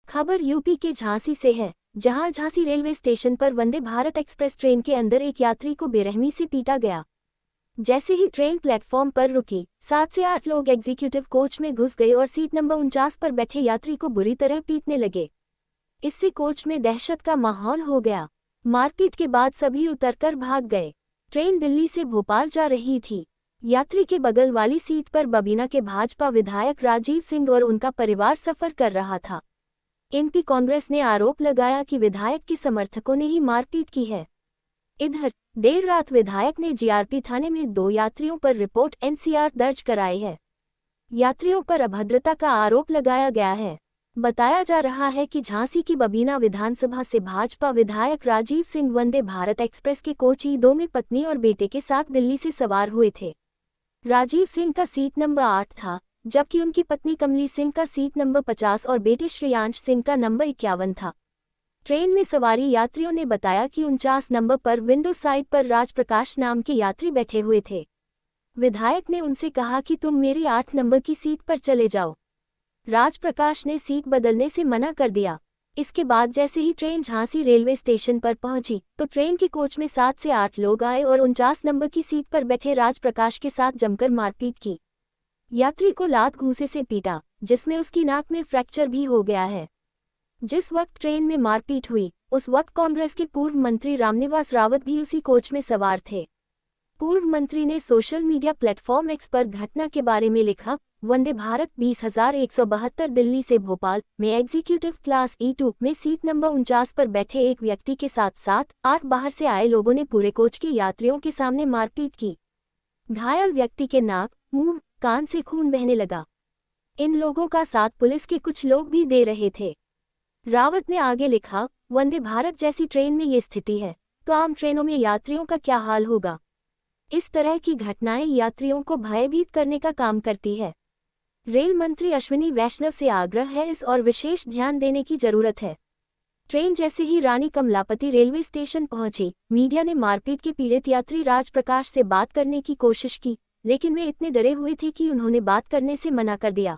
खबर यूपी के झांसी से है, जहां झांसी रेलवे स्टेशन पर वंदे भारत एक्सप्रेस ट्रेन के अंदर एक यात्री को बेरहमी से पीटा गया। जैसे ही ट्रेन प्लेटफॉर्म पर रुकी, 7 से 8 लोग एग्जीक्यूटिव कोच में घुस गए और सीट नंबर 49 पर बैठे यात्री को बुरी तरह पीटने लगे। इससे कोच में दहशत का माहौल हो गया। मारपीट के बाद सभी उतरकर भाग गए। ट्रेन दिल्ली से भोपाल जा रही थी। यात्री के बगल वाली सीट पर बबीना के भाजपा विधायक राजीव सिंह और उनका परिवार सफर कर रहा था। एमपी कांग्रेस ने आरोप लगाया कि विधायक के समर्थकों ने ही मारपीट की है। इधर देर रात विधायक ने जीआरपी थाने में 2 यात्रियों पर रिपोर्ट एनसीआर दर्ज कराई है। यात्रियों पर अभद्रता का आरोप लगाया गया है। बताया जा रहा है कि झांसी की बबीना विधानसभा से भाजपा विधायक राजीव सिंह वंदे भारत एक्सप्रेस के कोच ई2 में पत्नी और बेटे के साथ दिल्ली से सवार हुए थे। राजीव सिंह का सीट नंबर 8 था, जबकि उनकी पत्नी कमली सिंह का सीट नंबर 50 और बेटे श्रेयांश सिंह का नंबर 51 था। ट्रेन में सवारी यात्रियों ने बताया कि 49 नंबर पर विंडो साइड पर राजप्रकाश नाम के यात्री बैठे हुए थे। विधायक ने उनसे कहा कि तुम मेरी 8 नंबर की सीट पर चले जाओ। राजप्रकाश ने सीट बदलने से मना कर दिया। इसके बाद जैसे ही ट्रेन झांसी रेलवे स्टेशन पर पहुंची, तो ट्रेन के कोच में 7 से 8 लोग आए और 49 नंबर की सीट पर बैठे राजप्रकाश के साथ जमकर मारपीट की। यात्री को लात घूंसे से पीटा, जिसमें उसकी नाक में फ्रैक्चर भी हो गया है। जिस वक्त ट्रेन में मारपीट हुई, उस वक्त कांग्रेस के पूर्व मंत्री रामनिवास रावत भी उसी कोच में सवार थे। पूर्व मंत्री ने सोशल मीडिया प्लेटफॉर्म एक्स पर घटना के बारे में लिखा, वंदे भारत 20,172 दिल्ली से भोपाल में एग्जीक्यूटिव क्लास ई2 में सीट नंबर 49 पर बैठे एक व्यक्ति के साथ 7-8 बाहर से आए लोगों ने पूरे कोच के यात्रियों के सामने मारपीट की। घायल व्यक्ति के नाक, मुंह, कान से खून बहने लगा। इन लोगों का साथ पुलिस के कुछ लोग भी दे रहे थे। रावत ने आगे लिखा, वंदे भारत जैसी ट्रेन में ये स्थिति है, तो आम ट्रेनों में यात्रियों का क्या हाल होगा। इस तरह की घटनाएं यात्रियों को भयभीत करने का काम करती है। रेल मंत्री अश्विनी वैष्णव से आग्रह है, इस और विशेष ध्यान देने की जरूरत है। ट्रेन जैसे ही रानी कमलापति रेलवे स्टेशन पहुंची, मीडिया ने मारपीट के पीड़ित यात्री राजप्रकाश से बात करने की कोशिश की, लेकिन वे इतने डरे हुए थे कि उन्होंने बात करने से मना कर दिया।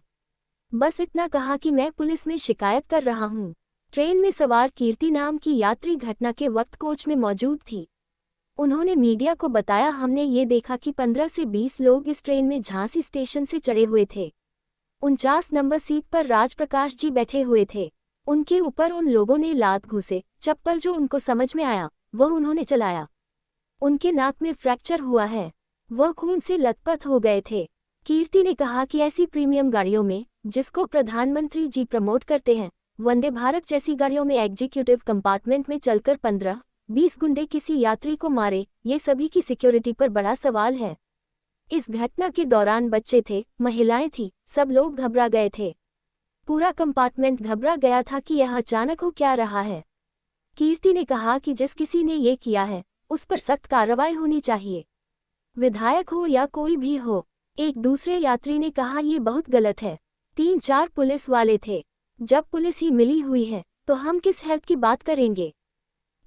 बस इतना कहा कि मैं पुलिस में शिकायत कर रहा हूं। ट्रेन में सवार कीर्ति नाम की यात्री घटना के वक्त कोच में मौजूद थी। उन्होंने मीडिया को बताया, हमने ये देखा कि 15 से 20 लोग इस ट्रेन में झांसी स्टेशन से चढ़े हुए थे। 49 नंबर सीट पर राजप्रकाश जी बैठे हुए थे। उनके ऊपर उन लोगों ने लात घूंसे, चप्पल जो उनको समझ में आया वह उन्होंने चलाया। उनके नाक में फ्रैक्चर हुआ है, वह खून से लथपथ हो गए थे। कीर्ति ने कहा कि ऐसी प्रीमियम गाड़ियों में, जिसको प्रधानमंत्री जी प्रमोट करते हैं, वंदे भारत जैसी गाड़ियों में एग्जीक्यूटिव कंपार्टमेंट में चलकर 15-20 गुंडे किसी यात्री को मारे, ये सभी की सिक्योरिटी पर बड़ा सवाल है। इस घटना के दौरान बच्चे थे, महिलाएं थी, सब लोग घबरा गए थे। पूरा कंपार्टमेंट घबरा गया था कि यह अचानक हो क्या रहा है। कीर्ति ने कहा कि जिस किसी ने ये किया है, उस पर सख्त कार्रवाई होनी चाहिए, विधायक हो या कोई भी हो। एक दूसरे यात्री ने कहा, ये बहुत गलत है। 3-4 पुलिस वाले थे। जब पुलिस ही मिली हुई है, तो हम किस हेल्प की बात करेंगे।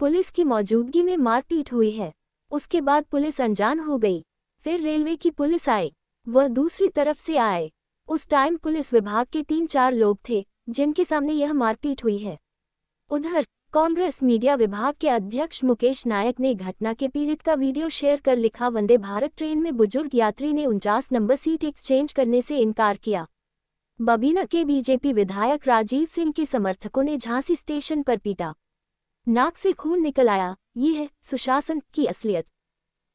पुलिस की मौजूदगी में मारपीट हुई है। उसके बाद पुलिस अनजान हो गई। फिर रेलवे की पुलिस आई, वह दूसरी तरफ से आए। उस टाइम पुलिस विभाग के 3-4 लोग थे, जिनके सामने यह मारपीट हुई है। उधर कांग्रेस मीडिया विभाग के अध्यक्ष मुकेश नायक ने घटना के पीड़ित का वीडियो शेयर कर लिखा, वंदे भारत ट्रेन में बुजुर्ग यात्री ने 49 नंबर सीट एक्सचेंज करने से इनकार किया। बबीना के बीजेपी विधायक राजीव सिंह के समर्थकों ने झांसी स्टेशन पर पीटा, नाक से खून निकल आया। ये है सुशासन की असलियत।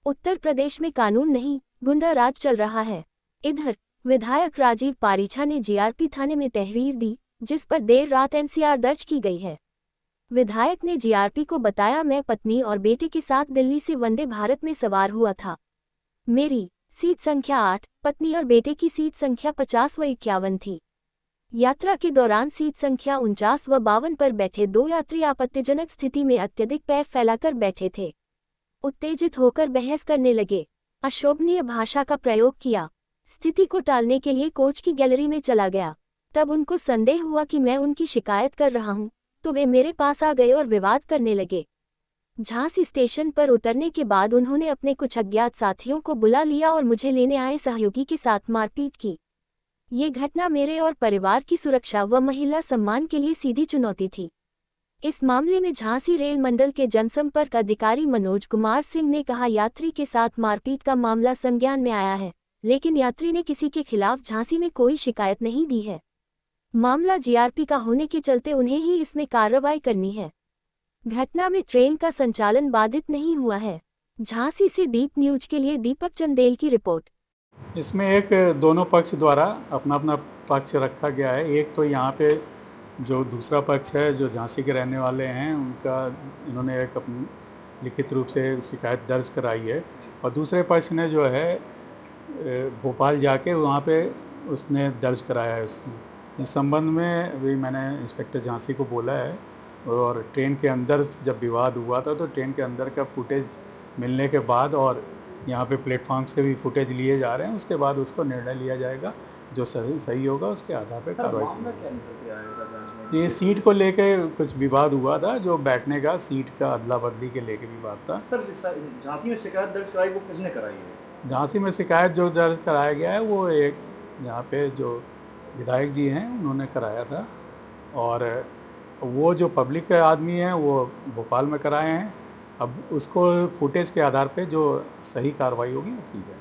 उत्तर प्रदेश में कानून नहीं, गुंडा राज चल रहा है। इधर विधायक राजीव पारीछा ने जीआरपी थाने में तहरीर दी, जिस पर देर रात एनसीआर दर्ज की गई है। विधायक ने जीआरपी को बताया, मैं पत्नी और बेटे के साथ दिल्ली से वंदे भारत में सवार हुआ था। मेरी सीट संख्या 8, पत्नी और बेटे की सीट संख्या 50 व 51 थी। यात्रा के दौरान सीट संख्या 49 व 52 पर बैठे 2 यात्री आपत्तिजनक स्थिति में अत्यधिक पैर फैलाकर बैठे थे। उत्तेजित होकर बहस करने लगे, अशोभनीय भाषा का प्रयोग किया। स्थिति को टालने के लिए कोच की गैलरी में चला गया। तब उनको संदेह हुआ कि मैं उनकी शिकायत कर रहा हूं, तो वे मेरे पास आ गए और विवाद करने लगे। झांसी स्टेशन पर उतरने के बाद उन्होंने अपने कुछ अज्ञात साथियों को बुला लिया और मुझे लेने आए सहयोगी के साथ मारपीट की। ये घटना मेरे और परिवार की सुरक्षा व महिला सम्मान के लिए सीधी चुनौती थी। इस मामले में झांसी रेल मंडल के जनसंपर्क अधिकारी मनोज कुमार सिंह ने कहा, यात्री के साथ मारपीट का मामला संज्ञान में आया है, लेकिन यात्री ने किसी के खिलाफ झांसी में कोई शिकायत नहीं दी है। मामला जीआरपी का होने के चलते उन्हें ही इसमें कार्रवाई करनी है। घटना में ट्रेन का संचालन बाधित नहीं हुआ है। झांसी से दीप न्यूज के लिए दीपक चंदेल की रिपोर्ट। इसमें एक दोनों पक्ष द्वारा अपना अपना पक्ष रखा गया है। एक तो यहाँ पे जो दूसरा पक्ष है, जो झांसी के रहने वाले हैं, उनका इन्होंने एक अपनी लिखित रूप से शिकायत दर्ज कराई है, और दूसरे पक्ष ने जो है भोपाल जाके वहाँ पे उसने दर्ज कराया है। इस संबंध में अभी मैंने इंस्पेक्टर झांसी को बोला है, और ट्रेन के अंदर जब विवाद हुआ था तो ट्रेन के अंदर का फुटेज मिलने के बाद और यहाँ पे प्लेटफॉर्म्स के भी फुटेज लिए जा रहे हैं, उसके बाद उसको निर्णय लिया जाएगा, जो सही होगा उसके आधार पर कार्रवाई। ये सीट को लेके कुछ विवाद हुआ था, जो बैठने का सीट का अदला बदली के लेके विवाद था। सर, झांसी में शिकायत दर्ज कराई वो किसने कराई है? झांसी में शिकायत जो दर्ज कराया गया है वो एक यहाँ पे जो विधायक जी हैं उन्होंने कराया था, और वो जो पब्लिक के आदमी हैं वो भोपाल में कराए हैं। अब उसको फुटेज के आधार पे जो सही कार्रवाई होगी वो की जाए।